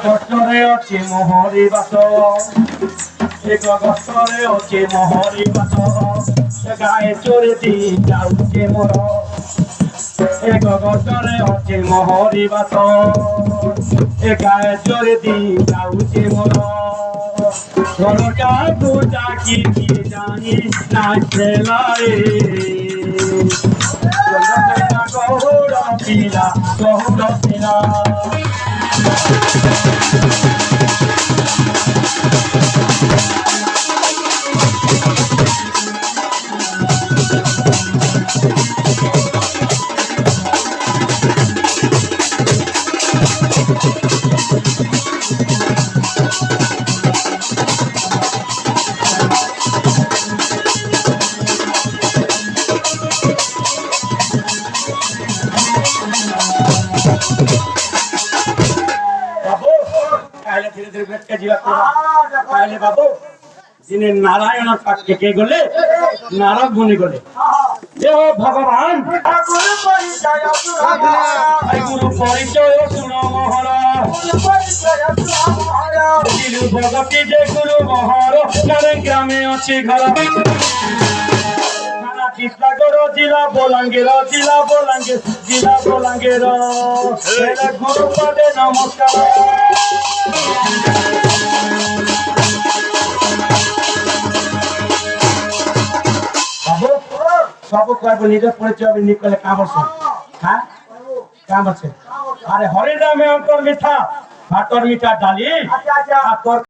গছরে অছি মোহরি বাস এক গছরে অছি মোহরি বাস গায়ে চড়ে দি যাউছে মোর এক গছরে অছি মোহরি বাস গায়ে চড়ে দি যাউছে মোর ঘরটা পূজা কি জানি না খেলারে গৌর পিলা গৌর পিলা বাবু যিনি নারায়ণের পাশে কে গলে নারদ মুনি গলে ভগবান গুরু পরিচয় শুনো মহারাজ ভগতি যে গুরু মহার গ্রামে আছে ঘর কৃষ্ণগর জিলা বলাঙ্গীর গুরু পদে নমস্কার সব করবো নিজের পরিচয় হবে নিকলে কাম আছে হ্যাঁ কাম আছে আরে হরে নামে অন্তর মিঠা ভাতর মিঠা ডালি